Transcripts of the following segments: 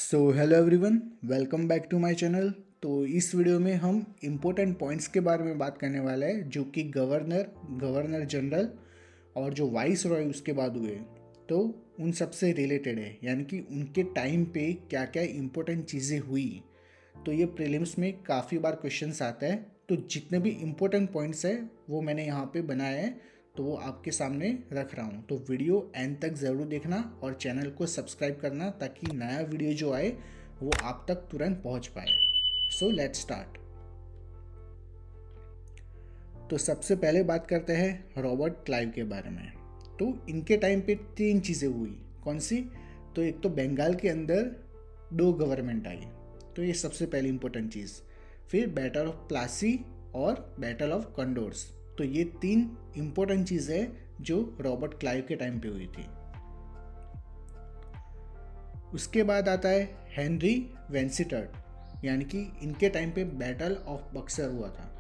So hello everyone, welcome back to my channel. तो इस video में हम इम्पोर्टेंट पॉइंट्स के बारे में बात करने वाला है जो कि गवर्नर जनरल और जो वाइस रॉय उसके बाद हुए, तो उन सब से रिलेटेड है, यानी कि उनके टाइम पे क्या क्या इम्पोर्टेंट चीज़ें हुई। तो ये प्रीलिम्स में काफ़ी बार क्वेश्चंस आता है, तो जितने भी इम्पोर्टेंट पॉइंट्स है वो मैंने यहाँ पे बनाए हैं, तो वो आपके सामने रख रहा हूँ। तो वीडियो एंड तक ज़रूर देखना और चैनल को सब्सक्राइब करना ताकि नया वीडियो जो आए वो आप तक तुरंत पहुँच पाए। So let's start. तो सबसे पहले बात करते हैं रॉबर्ट क्लाइव के बारे में। तो इनके टाइम पे तीन चीज़ें हुई। कौन सी? तो एक तो बंगाल के अंदर दो गवर्नमेंट आई, तो ये सबसे पहली इंपॉर्टेंट चीज़। फिर बैटल ऑफ प्लासी और बैटल ऑफ कंडोर्स, तो ये तीन इंपॉर्टेंट चीज़ है जो रॉबर्ट क्लाइव के टाइम पे हुई थी। उसके बाद आता है हेनरी वेंसिटर्ड, यानी कि इनके टाइम पे बैटल ऑफ बक्सर हुआ था।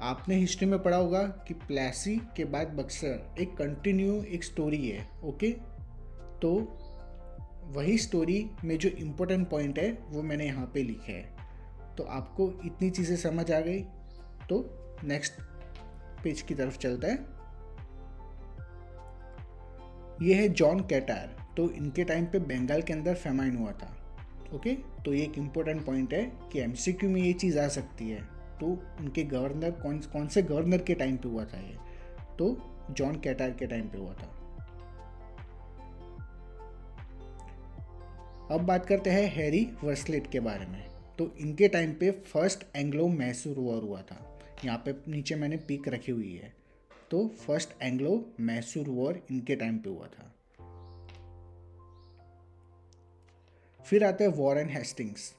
आपने हिस्ट्री में पढ़ा होगा कि प्लासी के बाद बक्सर एक कंटिन्यू एक स्टोरी है। ओके, तो वही स्टोरी में जो इम्पोर्टेंट पॉइंट है वो मैंने यहाँ पे लिखे है। तो आपको इतनी चीज़ें समझ आ गई, तो नेक्स्ट पेज की तरफ चलता है। ये है जॉन कैटार। तो इनके टाइम पे बंगाल के अंदर फेमाइन हुआ था। ओके, तो ये एक इम्पोर्टेंट पॉइंट है कि एमसीक्यू में ये चीज़ आ सकती है। तो उनके गवर्नर कौन से गवर्नर के टाइम पे हुआ था ये? तो जॉन कैटार के टाइम पे हुआ था। अब बात करते हैं हैरी वर्सलेट के बारे में। तो इनके टाइम पे फर्स्ट एंग्लो मैसूर वॉर हुआ था। यहाँ पे नीचे मैंने पिक रखी हुई है। तो फर्स्ट एंग्लो मैसूर वॉर इनके टाइम पे हुआ था। फिर आते हैं वॉरेन हेस्टिंग्स।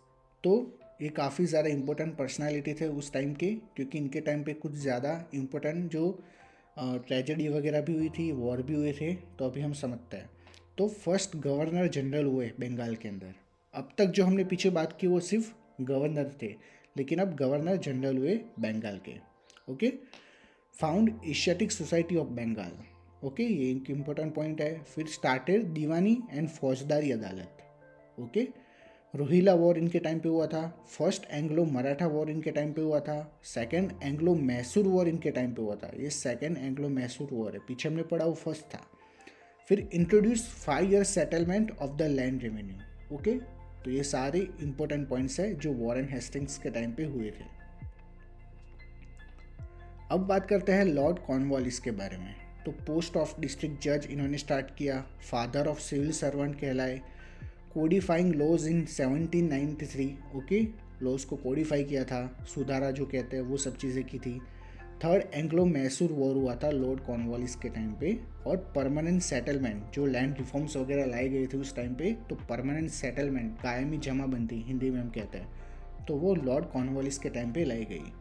तो ये काफ़ी ज़्यादा इम्पोर्टेंट पर्सनालिटी थे उस टाइम के, क्योंकि इनके टाइम पे कुछ ज़्यादा इम्पोर्टेंट जो ट्रेजेडी वगैरह भी हुई थी, वॉर भी हुए थे। तो अभी हम समझते हैं। तो फर्स्ट गवर्नर जनरल हुए बंगाल के अंदर। अब तक जो हमने पीछे बात की वो सिर्फ गवर्नर थे, लेकिन अब गवर्नर जनरल हुए बंगाल के। Okay, found Asiatic society of Bengal. Okay, ये एक इम्पोर्टेंट पॉइंट है। फिर स्टार्टेड दीवानी एंड फौजदारी अदालत। ओके, रोहिला वॉर इनके टाइम पे हुआ था। फर्स्ट एंग्लो मराठा वॉर इनके टाइम पे हुआ था। सेकंड एंग्लो मैसूर वॉर इनके टाइम पे हुआ था। ये सेकंड एंग्लो मैसूर वॉर है, पीछे हमने पढ़ा वो फर्स्ट था। फिर introduce 5 year settlement of the land revenue. Okay, तो ये सारे इंपॉर्टेंट पॉइंट्स है जो वॉरेन हेस्टिंग्स के टाइम पे हुए थे। अब बात करते हैं लॉर्ड कॉर्नवालिस के बारे में। तो पोस्ट ऑफ डिस्ट्रिक्ट जज इन्होंने स्टार्ट किया। फादर ऑफ सिविल सर्वेंट कहलाए। कोडिफाइंग लॉज इन 1793। ओके, लॉज को कोडिफाई किया था, सुधारा जो कहते हैं वो सब चीज़ें की थी। थर्ड एंग्लो मैसूर वॉर हुआ था लॉर्ड कॉर्नवालिस के टाइम पे। और परमानेंट सेटलमेंट, जो लैंड रिफॉर्म्स वगैरह लाए गए थे उस टाइम पे, तो परमानेंट सेटलमेंट, कायमी जमाबंदी हिंदी में हम कहते हैं, तो वो लॉर्ड कॉर्नवालिस के टाइम पे लाई गई।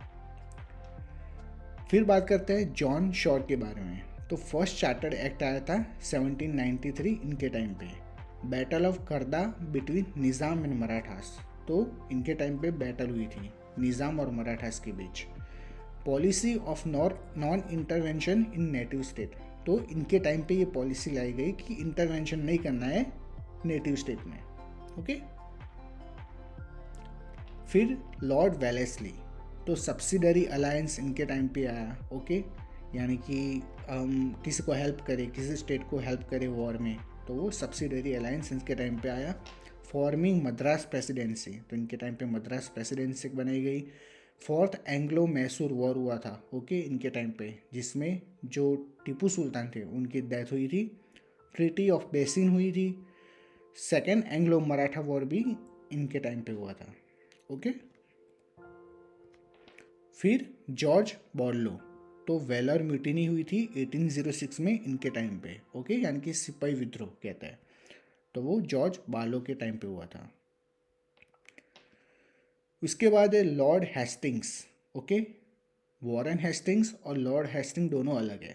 फिर बात करते हैं जॉन शॉर के बारे में। तो फर्स्ट चार्टर्ड एक्ट आया था 1793 इनके टाइम पे। बैटल ऑफ करदा बिटवीन निज़ाम एंड मराठास। तो इनके टाइम पे बैटल हुई थी निज़ाम और मराठास के बीच। Policy of non intervention in native state. तो इनके टाइम पे ये पॉलिसी लाई गई कि इंटरवेंशन नहीं करना है नेटिव स्टेट में। ओके, फिर लॉर्ड वेलेस्ली। तो सब्सिडरी अलायंस इनके टाइम पे आया। ओके, यानी कि किसी को हेल्प करे, किसी स्टेट को हेल्प करे वॉर में, तो वो सब्सिडरी अलायंस इनके टाइम पे आया। फॉर्मिंग मद्रास प्रेसिडेंसी, तो इनके टाइम पे मद्रास प्रेसिडेंसी बनाई गई। फोर्थ एंग्लो मैसूर वॉर हुआ था। ओके, इनके टाइम पे, जिसमें जो टीपू सुल्तान थे उनकी डेथ हुई थी। ट्रीटी ऑफ बेसिन हुई थी। सेकेंड एंग्लो मराठा वॉर भी इनके टाइम पे हुआ था। ओके, फिर जॉर्ज बॉर्लो। तो वेलर म्यूटिनी हुई थी 1806 में इनके टाइम पे। ओके, यानी कि सिपाही विद्रोह कहते हैं, तो वो जॉर्ज बार्लो के टाइम पे हुआ था। उसके बाद है Lord Hastings. Okay, Warren Hastings और लॉर्ड हेस्टिंग दोनों अलग है।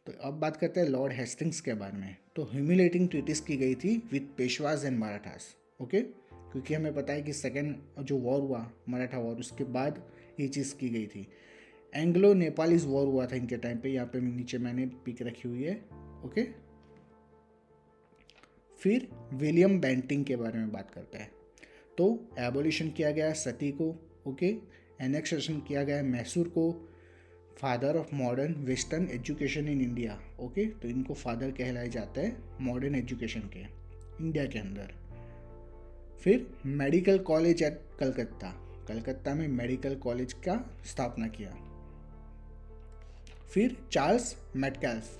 तो अब बात करते हैं लॉर्ड हेस्टिंग्स के बारे में। तो ह्यूमिलेटिंग ट्रीटिस की गई थी विद पेशवाज एंड मराठास। ओके, क्योंकि हमें पता है कि सेकेंड जो वॉर हुआ मराठा वॉर, उसके बाद ये चीज़ की गई थी। एंग्लो नेपालीज वॉर हुआ था इनके टाइम पे, यहाँ पे नीचे मैंने पिक रखी हुई है। ओके, फिर विलियम बेंटिंग के बारे में बात करते हैं। तो एबोलिशन किया गया सती को, ओके। एनेक्सेशन किया गया मैसूर को। Father of modern western education in India, okay. तो इनको फादर कहलाए जाते हैं मॉडर्न एजुकेशन के इंडिया के अंदर। फिर medical college eight Calcutta, Calcutta में मेडिकल कॉलेज का स्थापना किया। फिर चार्ल्स मेटकैल्फ,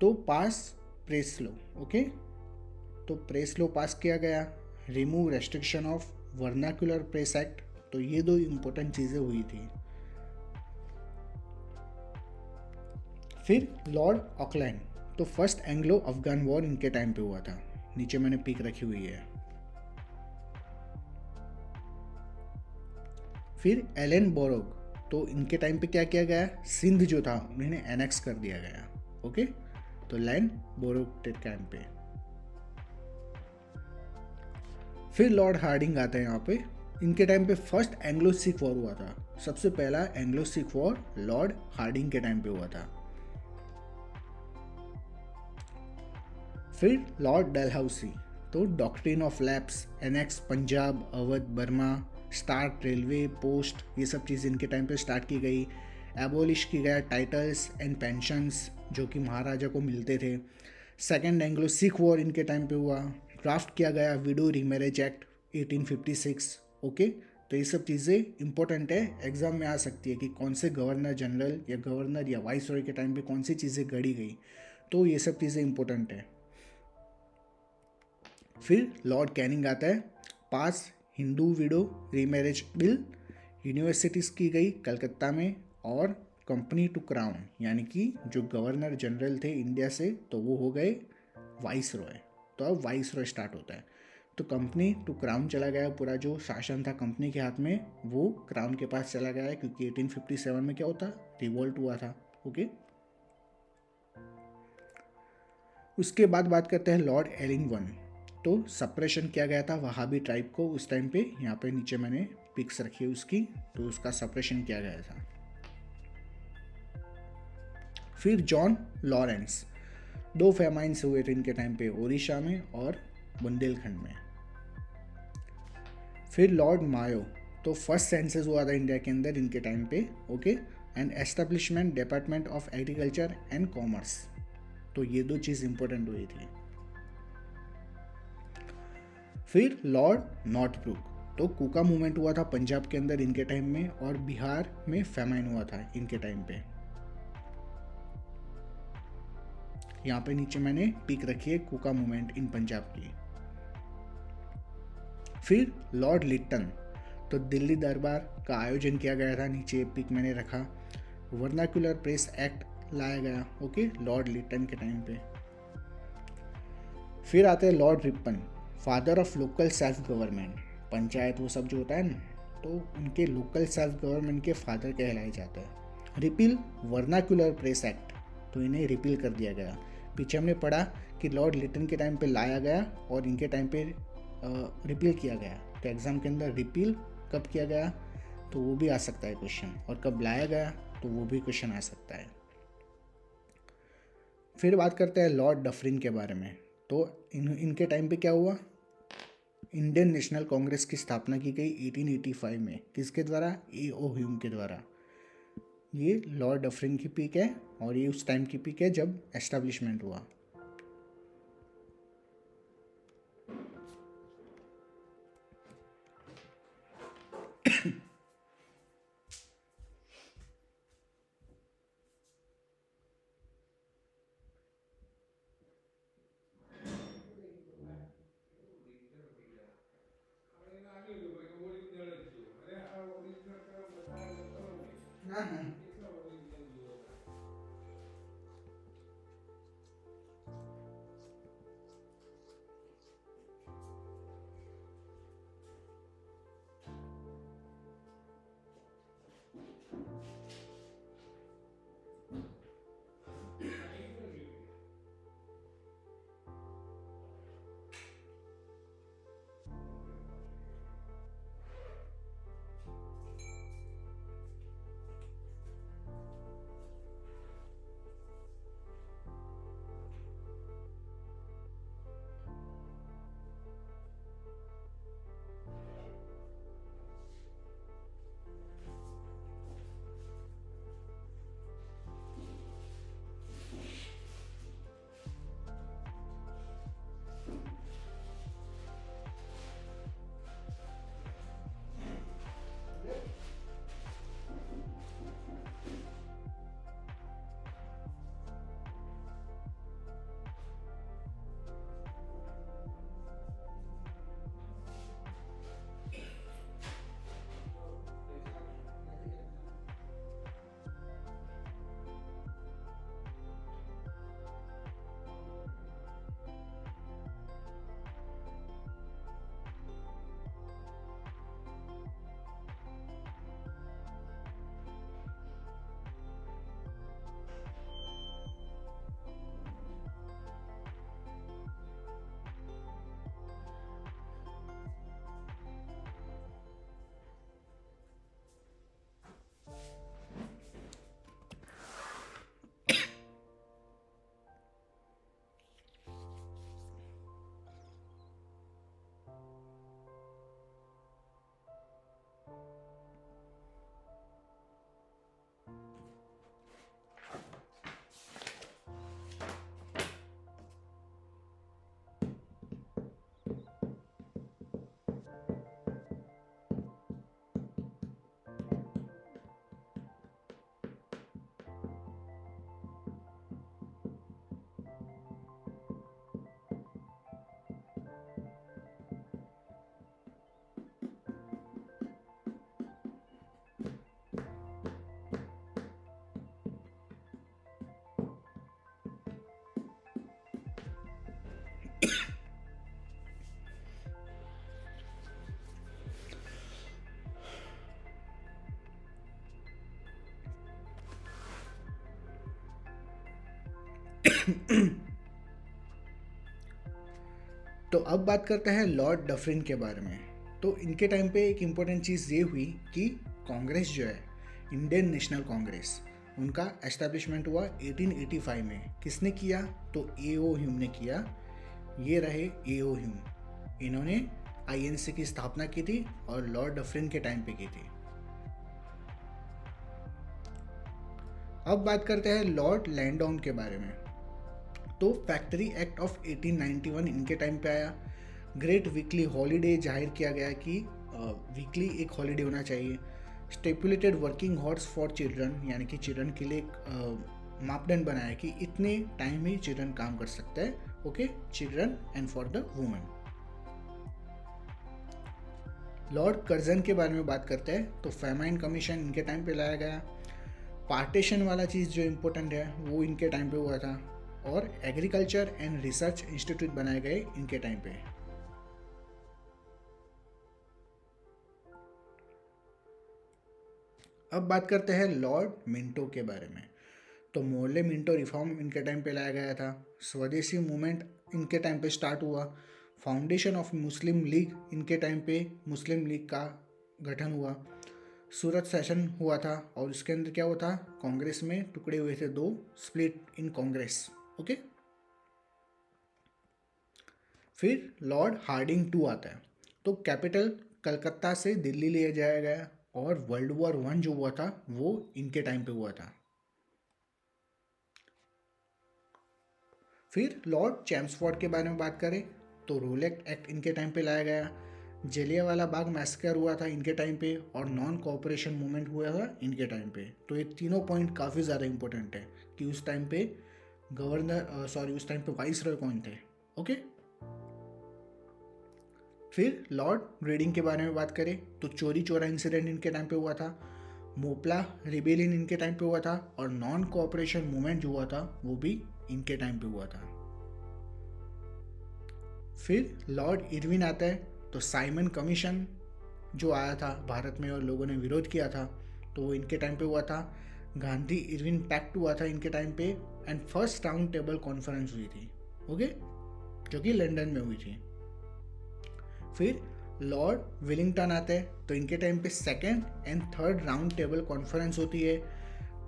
तो पास प्रेस लॉ, ओके। तो प्रेस लॉ पास किया गया। Remove restriction of vernacular press act, तो ये दो इंपॉर्टेंट चीज़ें हुई थी। फिर लॉर्ड ऑकलैंड, तो फर्स्ट एंग्लो अफगान वॉर इनके टाइम पे हुआ था। नीचे मैंने पिक रखी हुई है। फिर एलन बोरोग, तो इनके टाइम पे क्या किया गया, सिंध जो था उन्हें एनेक्स कर दिया गया, ओके। तो एलन बोरोग के टाइम पे। फिर लॉर्ड हार्डिंग आता है यहाँ पे। इनके टाइम पे फर्स्ट एंग्लो सिख वॉर हुआ था। सबसे पहला Anglo Sikh war lord Hardinge के टाइम पे हुआ था। फिर लॉर्ड डलहौसी, तो doctrine of lapse annex Punjab, Awadh, Burma, start railway, post, ये सब चीज़ इनके टाइम पे स्टार्ट की गई। एबोलिश की गया टाइटल्स एंड पेंशंस जो कि महाराजा को मिलते थे। सेकेंड एंग्लो सिख वॉर इनके टाइम पे हुआ। ड्राफ्ट किया गया विडो रीमैरिज एक्ट 1856, ओके। तो ये सब चीज़ें इंपॉर्टेंट है, एग्जाम में आ सकती है कि कौन से गवर्नर जनरल या गवर्नर या वाइस रॉय के टाइम पे कौन सी चीज़ें गढ़ी गई, तो ये सब चीज़ें इंपॉर्टेंट है। फिर लॉर्ड कैनिंग आता है। Pass Hindu widow remarriage bill, universities की गई कलकत्ता में। और कंपनी टू क्राउन, यानी कि जो गवर्नर जनरल थे इंडिया से, तो वो हो गए वाइस रॉय। तो अब वाइस रॉय स्टार्ट होता है। तो कंपनी टू क्राउन चला गया, पूरा जो शासन था कंपनी के हाथ में वो क्राउन के पास चला गया है, क्योंकि 1857 में क्या होता, रिवोल्ट हुआ था, ओके। उसके बाद बात करते हैं लॉर्ड एलिंगवन, तो सप्रेशन किया गया था वहाबी ट्राइब को उस टाइम पे। यहाँ पे नीचे मैंने पिक्स रखी है उसकी, तो उसका सप्रेशन किया गया था। फिर जॉन लॉरेंस, दो फेमाइन्स हुए थे इनके टाइम पे, ओडिशा में और बुंदेलखंड में। फिर लॉर्ड मायो, तो फर्स्ट सेंसस हुआ था इंडिया के अंदर इनके टाइम पे, okay. And establishment department of agriculture and commerce, तो ये दो चीज़ इंपॉर्टेंट हुई थी। फिर लॉर्ड नॉर्थब्रुक, तो कुका मूवमेंट हुआ था पंजाब के अंदर इनके टाइम में, और बिहार में फेमाइन हुआ था इनके टाइम पे। यहाँ पे नीचे मैंने पिक रखी है कुका मूवमेंट इन पंजाब की। फिर लॉर्ड लिट्टन, तो दिल्ली दरबार का आयोजन किया गया था, नीचे पिक मैंने रखा। वर्नाकुलर प्रेस एक्ट लाया गया, ओके, लॉर्ड लिट्टन के टाइम पे। फिर आते हैं Lord Ripon, father of local self government, panchayat वो सब जो होता है ना, तो उनके लोकल सेल्फ गवर्नमेंट के फादर कहलाए जाते हैं। रिपील वर्नाकुलर प्रेस एक्ट, तो इन्हें रिपील कर दिया गया। पीछे हमने पढ़ा कि लॉर्ड लिटन के टाइम पे लाया गया और इनके टाइम पे रिपील किया गया। तो एग्जाम के अंदर रिपील कब किया गया, तो वो भी आ सकता है क्वेश्चन, और कब लाया गया, तो वो भी क्वेश्चन आ सकता है। फिर बात करते हैं लॉर्ड डफरिन के बारे में। तो इनके टाइम पे क्या हुआ, इंडियन नेशनल कांग्रेस की स्थापना की गई 1885 में, किसके द्वारा, ए.ओ. ह्यूम के द्वारा। ये लॉर्ड डफरिन की पीक है, और ये उस टाइम की पीक है जब एस्टेब्लिशमेंट हुआ। ना ना तो अब बात करते हैं लॉर्ड डफरिन के बारे में। तो इनके टाइम पे एक इम्पोर्टेंट चीज़ ये हुई कि कांग्रेस जो है, इंडियन नेशनल कांग्रेस, उनका एस्टेब्लिशमेंट हुआ 1885 में। किसने किया? तो ए.ओ. ह्यूम ने किया। ये रहे ए.ओ. ह्यूम। इन्होंने आईएनसी की स्थापना की थी और लॉर्ड डफरिन के टाइम पे की थी। अब बात करते हैं लॉर्ड लैंडोन के बारे में। तो फैक्ट्री एक्ट ऑफ 1891 इनके टाइम पे आया। ग्रेट वीकली हॉलीडे जाहिर किया गया कि वीकली एक हॉलीडे होना चाहिए। स्टेपुलेटेड वर्किंग हॉर्स फॉर चिल्ड्रन, यानी कि चिल्ड्रन के लिए मापदंड बनाया कि इतने टाइम ही चिल्ड्रन काम कर सकते हैं। Okay, children and for the women. Lord Curzon के बारे में बात करते हैं। तो फेमाइन कमीशन इनके टाइम पे लाया गया। पार्टीशन वाला चीज़ जो इम्पोर्टेंट है वो इनके टाइम पे हुआ था। और एग्रीकल्चर एंड रिसर्च इंस्टीट्यूट बनाए गए इनके टाइम पे। अब बात करते हैं लॉर्ड मिंटो के बारे में। तो मोर्ले मिंटो रिफॉर्म इनके टाइम पे लाया गया था। स्वदेशी मूवमेंट इनके टाइम पे स्टार्ट हुआ। फाउंडेशन ऑफ मुस्लिम लीग इनके टाइम पे मुस्लिम लीग का गठन हुआ। सूरत सेशन हुआ था और इसके अंदर क्या हुआ था? कांग्रेस में टुकड़े हुए थे, 2 स्प्लिट इन कांग्रेस। ओके। फिर लॉर्ड हार्डिंग 2 आता है। तो कैपिटल कलकत्ता से दिल्ली ले जाया गया और वर्ल्ड वॉर 1 जो हुआ था वो इनके टाइम पे हुआ था। फिर लॉर्ड चैम्सफोर्ड के बारे में बात करें तो रोलेक्ट एक्ट इनके टाइम पे लाया गया। जलियांवाला बाग मैसेकर हुआ था इनके टाइम पे और नॉन कोऑपरेशन मूवमेंट हुआ था इनके टाइम पे। तो ये तीनों पॉइंट काफ़ी ज़्यादा इंपॉर्टेंट है कि उस टाइम पे उस टाइम पे वाइसरॉय कौन थे। ओके। फिर लॉर्ड रेडिंग के बारे में बात करें तो चोरी चोरा इंसिडेंट इनके टाइम पे हुआ था। मोपला रिबेलियन इनके टाइम पे हुआ था और नॉन कोऑपरेशन मूवमेंट जो हुआ था वो भी इनके टाइम पे हुआ था। फिर लॉर्ड इरविन आता है। तो साइमन कमीशन जो आया था भारत में और लोगों ने विरोध किया था तो वो इनके टाइम पे हुआ था। गांधी इरविन पैक्ट हुआ था इनके टाइम पे and first round table conference हुई थी। ओके, जो कि लंदन में हुई थी। फिर लॉर्ड विलिंगटन आते हैं। तो इनके टाइम पे second and third round table conference होती है।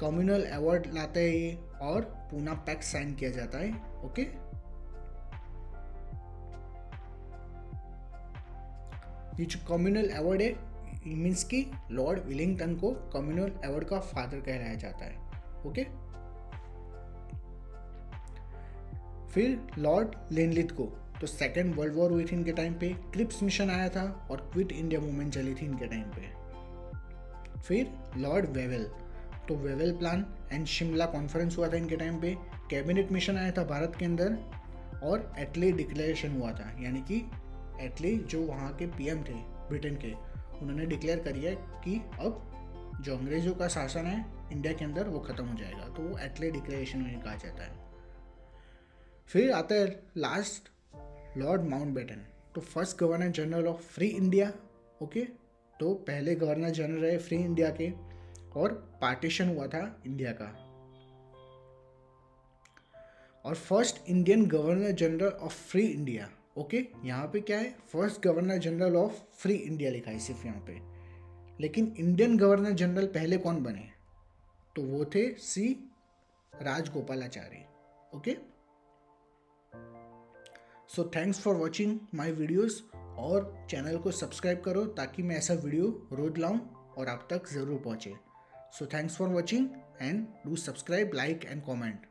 कम्युनल अवार्ड लाते हैं ये और पूना पैक्ट साइन किया जाता है। ओके। ये जो कम्युनल अवार्ड है मीन्स कि लॉर्ड विलिंगटन को कम्युनल अवार्ड का फादर कहलाया जाता है। ओके। फिर लॉर्ड लेनलिथ को, तो सेकेंड वर्ल्ड वॉर हुई थी इनके टाइम पे, क्रिप्स मिशन आया था और क्विट इंडिया मूवमेंट चली थी इनके टाइम पे। फिर लॉर्ड वेवेल, तो Wavell plan and Shimla conference हुआ था इनके टाइम पे। कैबिनेट मिशन आया था भारत के अंदर और एटले डिक्लेरेशन हुआ था, यानी कि एटले जो वहाँ के पीएम थे ब्रिटेन के, उन्होंने डिक्लेयर करिए कि अब जो अंग्रेज़ों का शासन है इंडिया के अंदर वो ख़त्म हो जाएगा। तो वो एटले डिक्लेरेशन उन्हें कहा जाता है। फिर आता है लास्ट लॉर्ड माउंटबेटन, तो first governor general of free India. Okay, तो पहले गवर्नर जनरल रहे फ्री इंडिया के और पार्टीशन हुआ था इंडिया का। और first Indian governor general of free India. Okay, यहाँ पे क्या है? First governor general of free India लिखा है सिर्फ यहाँ पे, लेकिन इंडियन गवर्नर जनरल पहले कौन बने? तो वो थे C Rajagopalachari. Okay, so thanks for watching my videos और चैनल को सब्सक्राइब करो ताकि मैं ऐसा वीडियो रोज लाऊं और आप तक ज़रूर पहुँचे। सो thanks for watching and do subscribe, like and comment.